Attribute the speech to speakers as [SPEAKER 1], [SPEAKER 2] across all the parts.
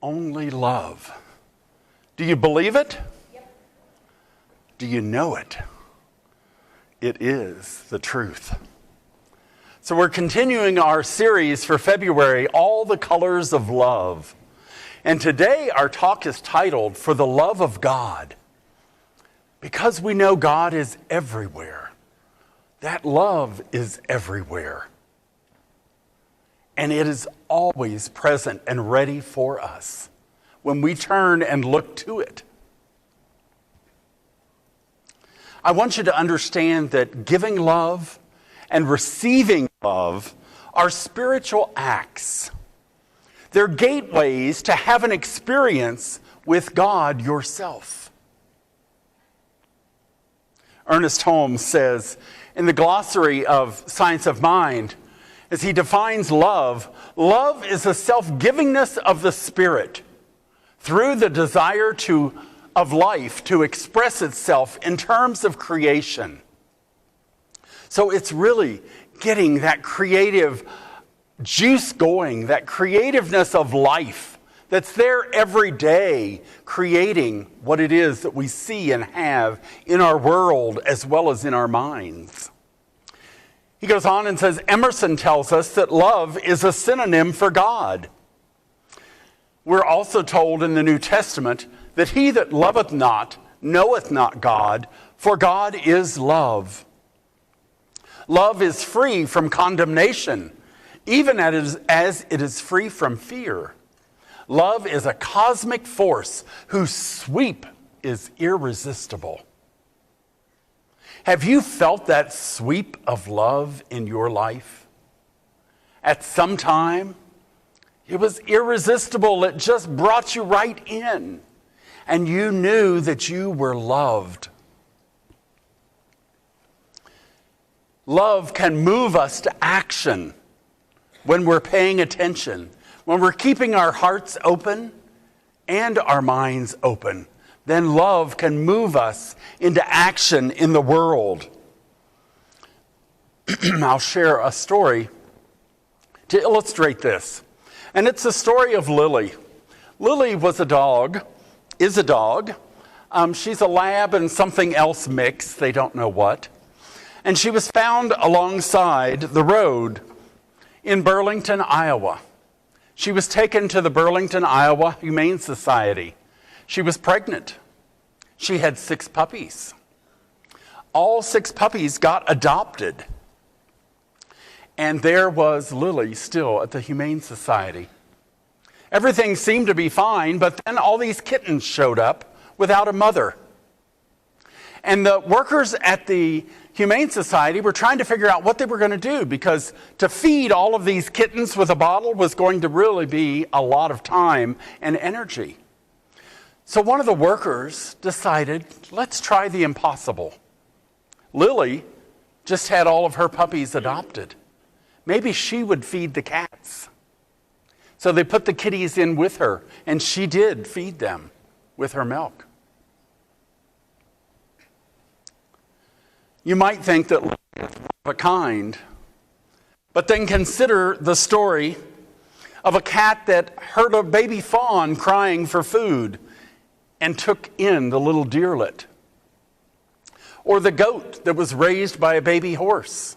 [SPEAKER 1] Only love. Do you believe it?
[SPEAKER 2] Yep.
[SPEAKER 1] Do you know it? It is the truth. So we're continuing our series for February, All the Colors of Love. And today our talk is titled, For the Love of God. Because we know God is everywhere. That love is everywhere. And it is always present and ready for us when we turn and look to it. I want you to understand that giving love and receiving love are spiritual acts. They're gateways to have an experience with God yourself. Ernest Holmes says in the Glossary of Science of Mind, as he defines love, love is the self-givingness of the spirit through the desire of life to express itself in terms of creation. So it's really getting that creative juice going, that creativeness of life that's there every day, creating what it is that we see and have in our world as well as in our minds. He goes on and says, Emerson tells us that love is a synonym for God. We're also told in the New Testament that he that loveth not knoweth not God, for God is love. Love is free from condemnation, even as it is free from fear. Love is a cosmic force whose sweep is irresistible. Have you felt that sweep of love in your life? At some time, it was irresistible. It just brought you right in, and you knew that you were loved. Love can move us to action when we're paying attention, when we're keeping our hearts open and our minds open. Then love can move us into action in the world. I'll share a story to illustrate this. And it's the story of Lily. Lily was a dog, is a dog. She's a lab and something else mixed, they don't know what. And she was found alongside the road in Burlington, Iowa. She was taken to the Burlington, Iowa Humane Society. She was pregnant. She had 6 puppies. All 6 puppies got adopted. And there was Lily still at the Humane Society. Everything seemed to be fine, but then all these kittens showed up without a mother. And the workers at the Humane Society were trying to figure out what they were going to do, because to feed all of these kittens with a bottle was going to really be a lot of time and energy. So one of the workers decided, let's try the impossible. Lily just had all of her puppies adopted. Maybe she would feed the cats. So they put the kitties in with her, and she did feed them with her milk. You might think that Lily is one of a kind, but then consider the story of a cat that heard a baby fawn crying for food and took in the little deerlet. Or the goat that was raised by a baby horse.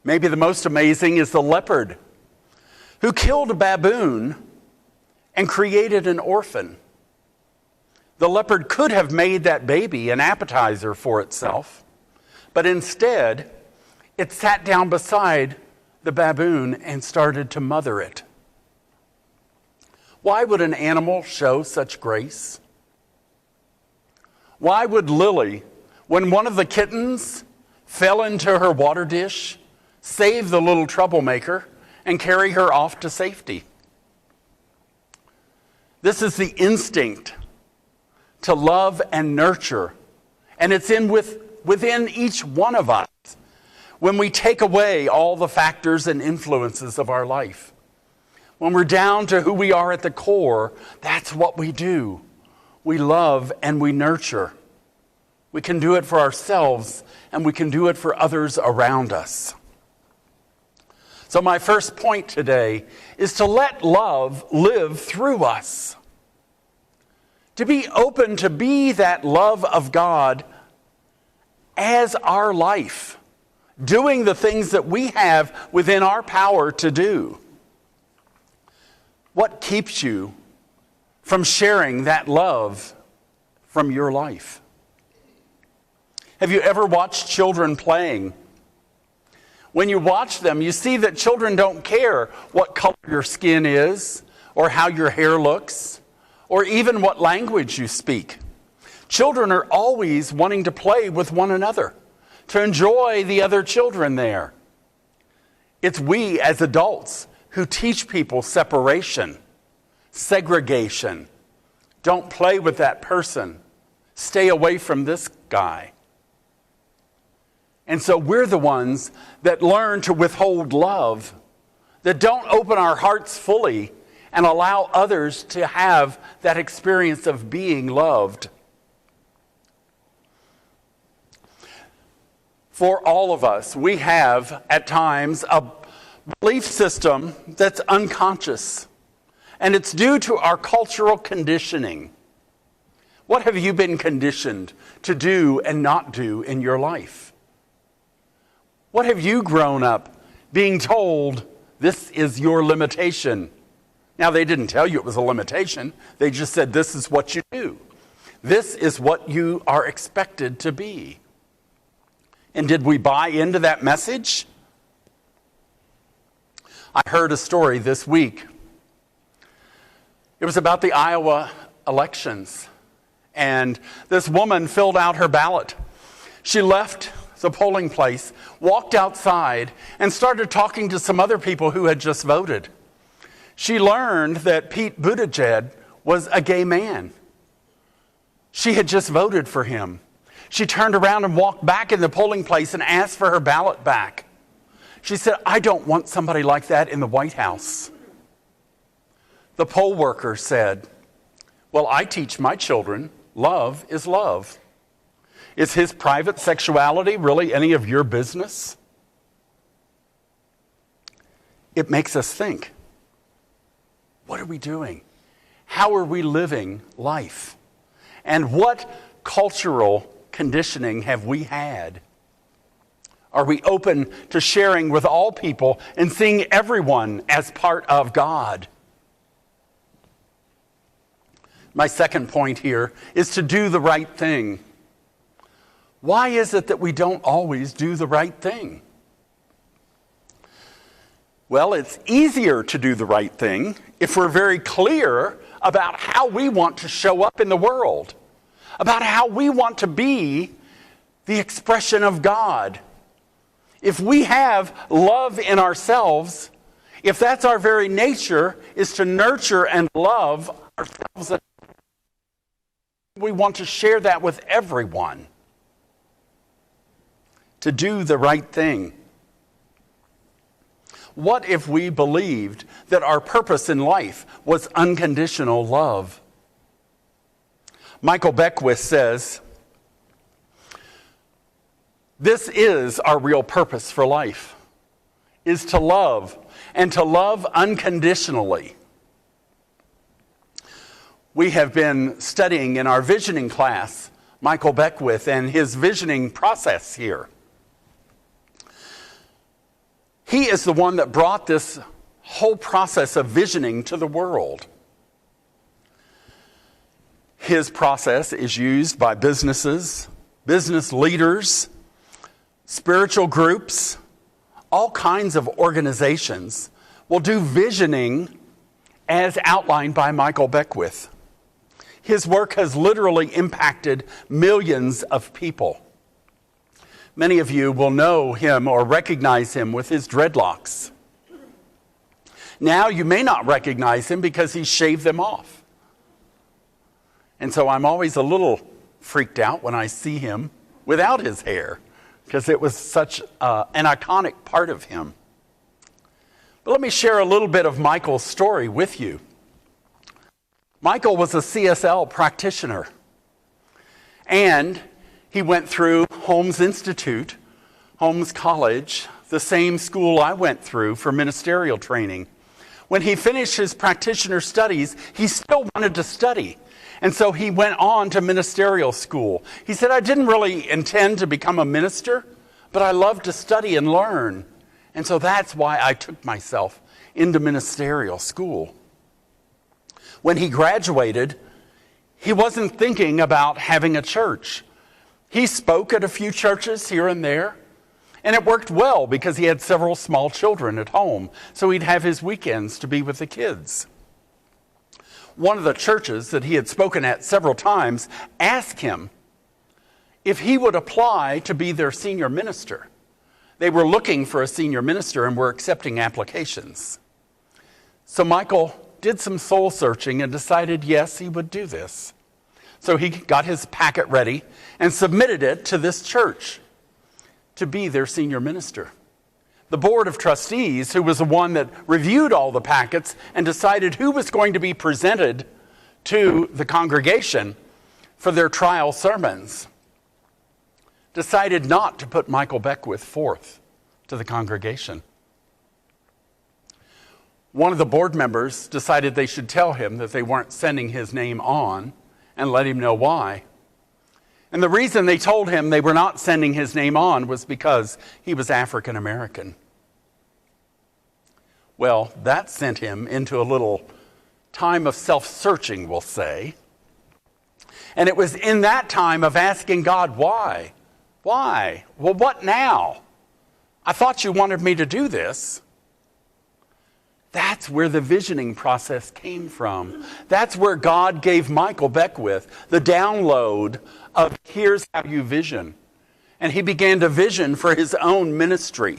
[SPEAKER 1] Maybe the most amazing is the leopard who killed a baboon and created an orphan. The leopard could have made that baby an appetizer for itself, but instead it sat down beside the baboon and started to mother it. Why would an animal show such grace? Why would Lily, when one of the kittens fell into her water dish, save the little troublemaker and carry her off to safety? This is the instinct to love and nurture, and it's within each one of us when we take away all the factors and influences of our life. When we're down to who we are at the core, that's what we do. We love and we nurture. We can do it for ourselves, and we can do it for others around us. So my first point today is to let love live through us. To be open to be that love of God as our life, doing the things that we have within our power to do. What keeps you from sharing that love from your life? Have you ever watched children playing? When you watch them, you see that children don't care what color your skin is, or how your hair looks, or even what language you speak. Children are always wanting to play with one another, to enjoy the other children there. It's we as adults who teach people separation, segregation. Don't play with that person. Stay away from this guy. And so we're the ones that learn to withhold love, that don't open our hearts fully and allow others to have that experience of being loved. For all of us, we have at times a belief system that's unconscious, and it's due to our cultural conditioning. What have you been conditioned to do and not do in your life? What have you grown up being told this is your limitation? Now, they didn't tell you it was a limitation. They just said this is what you do. This is what you are expected to be. And did we buy into that message? I heard a story this week. It was about the Iowa elections. And this woman filled out her ballot. She left the polling place, walked outside, and started talking to some other people who had just voted. She learned that Pete Buttigieg was a gay man. She had just voted for him. She turned around and walked back in the polling place and asked for her ballot back. She said, "I don't want somebody like that in the White House." The poll worker said, "Well, I teach my children love is love. Is his private sexuality really any of your business?" It makes us think, what are we doing? How are we living life? And what cultural conditioning have we had? Are we open to sharing with all people and seeing everyone as part of God? My second point here is to do the right thing. Why is it that we don't always do the right thing? Well, it's easier to do the right thing if we're very clear about how we want to show up in the world, about how we want to be the expression of God. If we have love in ourselves, if that's our very nature, is to nurture and love ourselves, we want to share that with everyone. To do the right thing. What if we believed that our purpose in life was unconditional love? Michael Beckwith says, this is our real purpose for life, is to love, and to love unconditionally. We have been studying in our visioning class Michael Beckwith and his visioning process here. He is the one that brought this whole process of visioning to the world. His process is used by businesses, business leaders, spiritual groups, all kinds of organizations will do visioning as outlined by Michael Beckwith. His work has literally impacted millions of people. Many of you will know him or recognize him with his dreadlocks. Now you may not recognize him because he shaved them off. And so I'm always a little freaked out when I see him without his hair, because it was such an iconic part of him. But let me share a little bit of Michael's story with you. Michael was a CSL practitioner, and he went through Holmes Institute, Holmes College, the same school I went through for ministerial training. When he finished his practitioner studies, he still wanted to study. And so he went on to ministerial school. He said, I didn't really intend to become a minister, but I love to study and learn. And so that's why I took myself into ministerial school. When he graduated, he wasn't thinking about having a church. He spoke at a few churches here and there, and it worked well because he had several small children at home, so he'd have his weekends to be with the kids. One of the churches that he had spoken at several times asked him if he would apply to be their senior minister. They were looking for a senior minister and were accepting applications. So Michael did some soul searching and decided, yes, he would do this. So he got his packet ready and submitted it to this church to be their senior minister. The board of trustees, who was the one that reviewed all the packets and decided who was going to be presented to the congregation for their trial sermons, decided not to put Michael Beckwith forth to the congregation. One of the board members decided they should tell him that they weren't sending his name on and let him know why. And the reason they told him they were not sending his name on was because he was African American. Well, that sent him into a little time of self-searching, we'll say. And it was in that time of asking God, why? Why? Well, what now? I thought you wanted me to do this. That's where the visioning process came from. That's where God gave Michael Beckwith the download of here's how you vision. And he began to vision for his own ministry.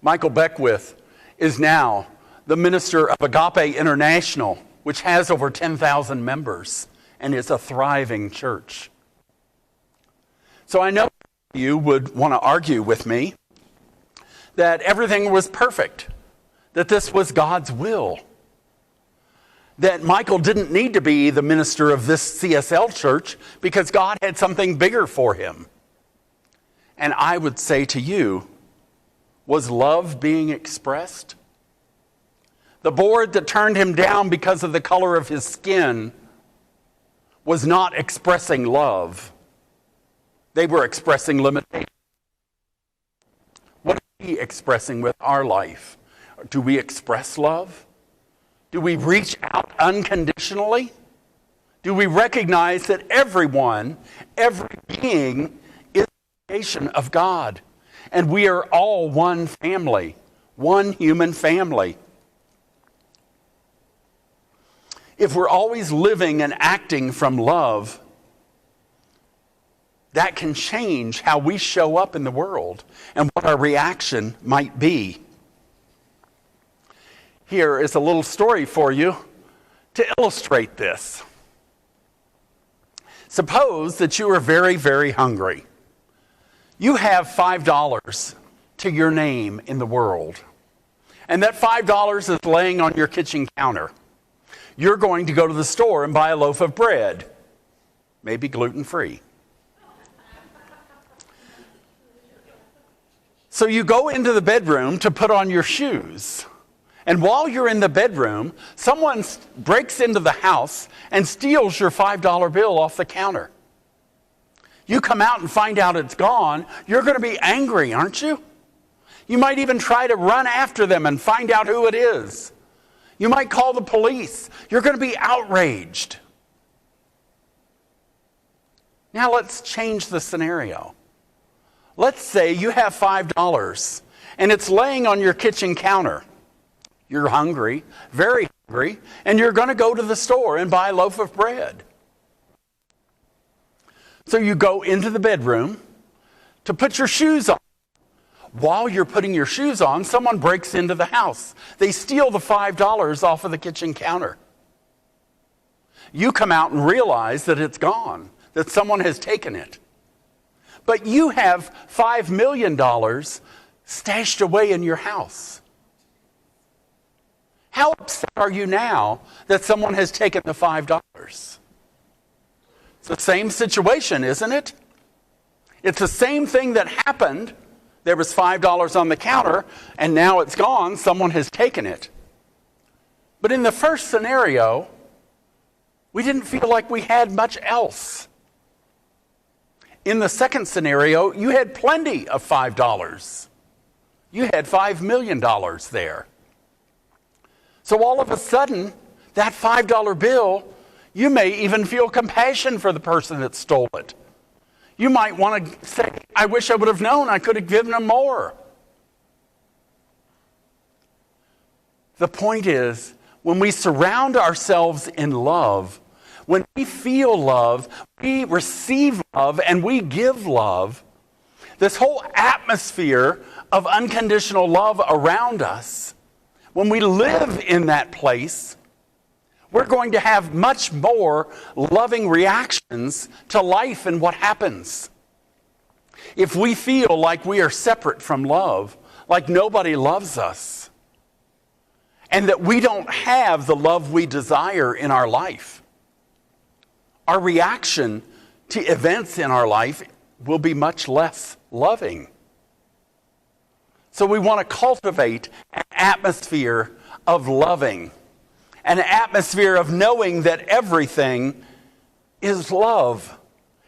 [SPEAKER 1] Michael Beckwith is now the minister of Agape International, which has over 10,000 members and is a thriving church. So I know you would want to argue with me that everything was perfect, that this was God's will, that Michael didn't need to be the minister of this CSL church because God had something bigger for him. And I would say to you, was love being expressed? The board that turned him down because of the color of his skin was not expressing love. They were expressing limitation. What are we expressing with our life? Do we express love? Do we reach out unconditionally? Do we recognize that everyone, every being is a creation of God? And we are all one family, one human family. If we're always living and acting from love, that can change how we show up in the world and what our reaction might be. Here is a little story for you to illustrate this. Suppose that you are very, very hungry. You have $5 to your name in the world, and that $5 is laying on your kitchen counter. You're going to go to the store and buy a loaf of bread, maybe gluten-free. So you go into the bedroom to put on your shoes. And while you're in the bedroom, someone breaks into the house and steals your $5 bill off the counter. You come out and find out it's gone. You're going to be angry, aren't you? You might even try to run after them and find out who it is. You might call the police. You're going to be outraged. Now let's change the scenario. Let's say you have $5 and it's laying on your kitchen counter. You're hungry, very hungry, and you're going to go to the store and buy a loaf of bread. So you go into the bedroom to put your shoes on. While you're putting your shoes on, someone breaks into the house. They steal the $5 off of the kitchen counter. You come out and realize that it's gone, that someone has taken it. But you have $5 million stashed away in your house. How upset are you now that someone has taken the $5? It's the same situation, isn't it? It's the same thing that happened. There was $5 on the counter, and now it's gone. Someone has taken it. But in the first scenario, we didn't feel like we had much else. In the second scenario, you had plenty of $5. You had $5 million there. So all of a sudden, that $5 bill, you may even feel compassion for the person that stole it. You might want to say, I wish I would have known, I could have given them more. The point is, when we surround ourselves in love, when we feel love, we receive love, and we give love, this whole atmosphere of unconditional love around us, when we live in that place, we're going to have much more loving reactions to life and what happens. If we feel like we are separate from love, like nobody loves us, and that we don't have the love we desire in our life, our reaction to events in our life will be much less loving. So we want to cultivate an atmosphere of loving, an atmosphere of knowing that everything is love.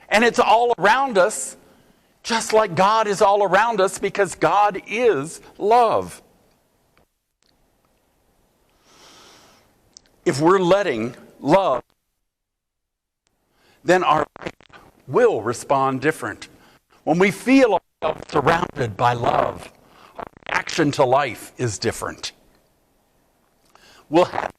[SPEAKER 1] And it's all around us, just like God is all around us, because God is love. If we're letting love, then our life will respond different. When we feel ourselves surrounded by love, our reaction to life is different. We'll have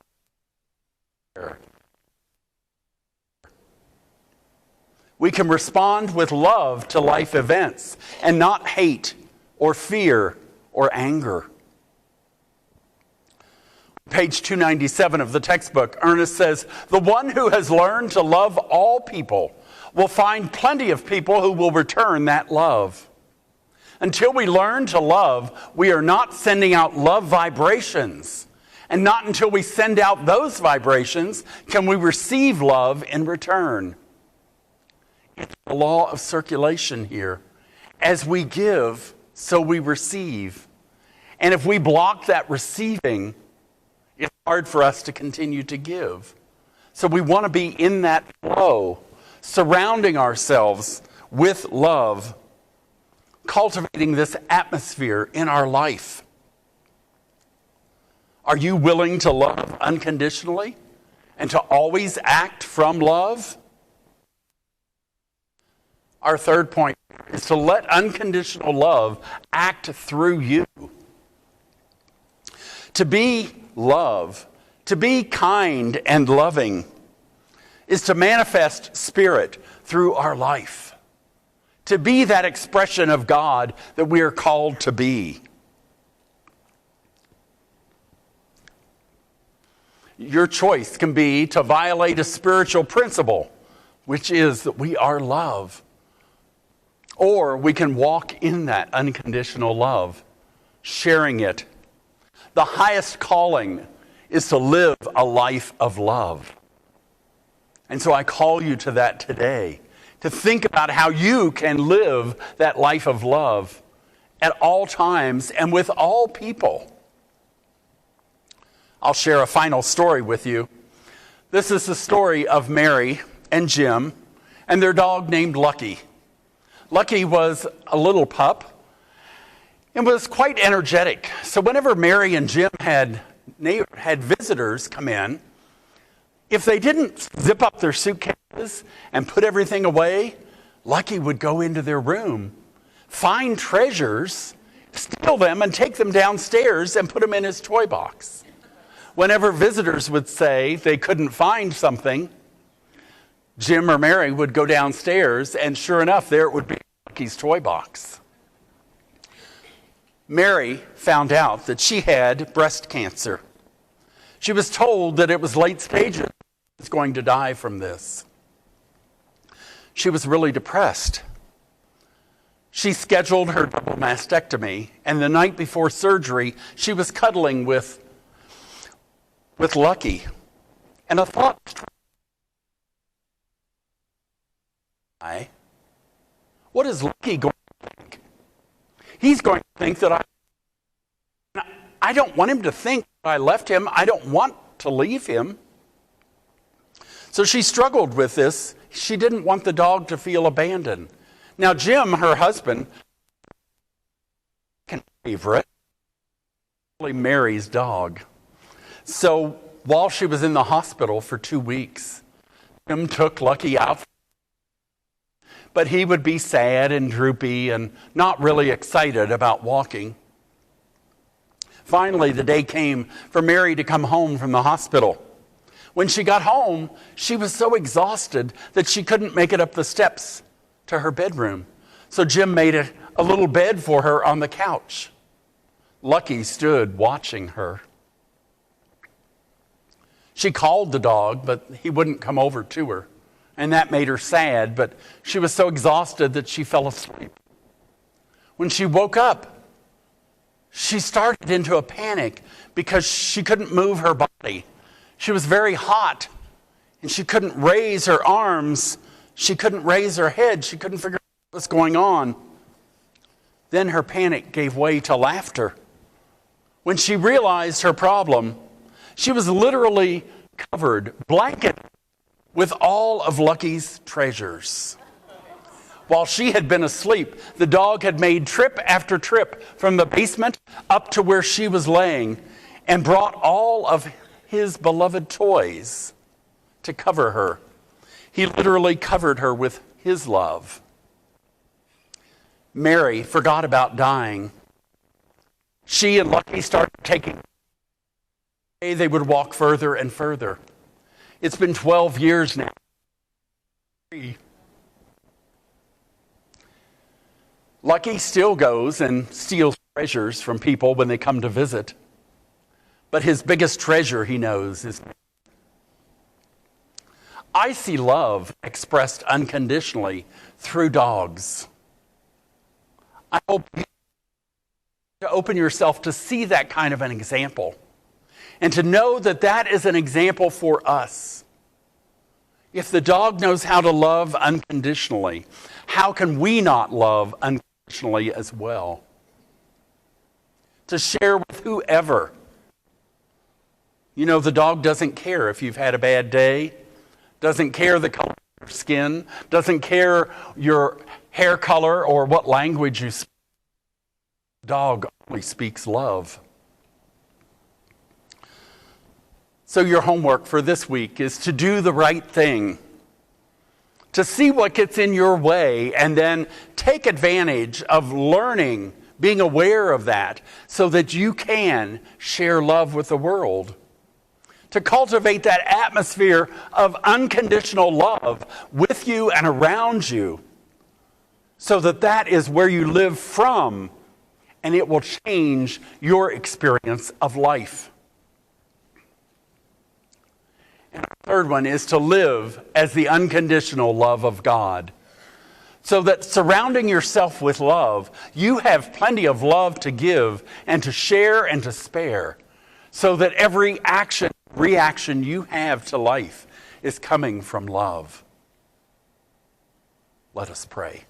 [SPEAKER 1] we can respond with love to life events and not hate or fear or anger. Page 297 of the textbook, Ernest says, the one who has learned to love all people will find plenty of people who will return that love. Until we learn to love, we are not sending out love vibrations. And not until we send out those vibrations can we receive love in return. It's the law of circulation here. As we give, so we receive. And if we block that receiving, it's hard for us to continue to give. So we want to be in that flow, surrounding ourselves with love, cultivating this atmosphere in our life. Are you willing to love unconditionally and to always act from love? Our third point is to let unconditional love act through you. To be love, to be kind and loving, is to manifest Spirit through our life. To be that expression of God that we are called to be. Your choice can be to violate a spiritual principle, which is that we are love. Or we can walk in that unconditional love, sharing it. The highest calling is to live a life of love. And so I call you to that today, to think about how you can live that life of love at all times and with all people. I'll share a final story with you. This is the story of Mary and Jim and their dog named Lucky. Lucky was a little pup and was quite energetic. So whenever Mary and Jim had visitors come in, if they didn't zip up their suitcases and put everything away, Lucky would go into their room, find treasures, steal them, and take them downstairs and put them in his toy box. Whenever visitors would say they couldn't find something, Jim or Mary would go downstairs, and sure enough, there it would be Lucky's toy box. Mary found out that she had breast cancer. She was told that it was late stages. She was going to die from this. She was really depressed. She scheduled her double mastectomy, and the night before surgery, she was cuddling with Lucky. And a thought, what is Lucky going to think? He's going to think that I don't want him to think that I left him. I don't want to leave him. So she struggled with this. She didn't want the dog to feel abandoned. Now, Jim, her husband, favorite, Mary's dog. So while she was in the hospital for 2 weeks, Jim took Lucky out. But he would be sad and droopy and not really excited about walking. Finally, the day came for Mary to come home from the hospital. When she got home, she was so exhausted that she couldn't make it up the steps to her bedroom. So Jim made a little bed for her on the couch. Lucky stood watching her. She called the dog, but he wouldn't come over to her. And that made her sad, but she was so exhausted that she fell asleep. When she woke up, she started into a panic because she couldn't move her body. She was very hot, and she couldn't raise her arms. She couldn't raise her head. She couldn't figure out what was going on. Then her panic gave way to laughter. When she realized her problem, she was literally covered, blanketed with all of Lucky's treasures. While she had been asleep, the dog had made trip after trip from the basement up to where she was laying and brought all of his beloved toys to cover her. He literally covered her with his love. Mary forgot about dying. She and Lucky started taking. They would walk further and further. It's been 12 years now. Lucky still goes and steals treasures from people when they come to visit. But his biggest treasure, he knows, is I see love expressed unconditionally through dogs. I hope you to open yourself to see that kind of an example and to know that that is an example for us. If the dog knows how to love unconditionally, how can we not love unconditionally as well? To share with whoever. You know, the dog doesn't care if you've had a bad day, doesn't care the color of your skin, doesn't care your hair color or what language you speak. The dog only speaks love. So your homework for this week is to do the right thing, to see what gets in your way, and then take advantage of learning, being aware of that, so that you can share love with the world. To cultivate that atmosphere of unconditional love with you and around you, so that that is where you live from, and it will change your experience of life. And the third one is to live as the unconditional love of God. So that surrounding yourself with love, you have plenty of love to give and to share and to spare. So that every reaction you have to life is coming from love. Let us pray.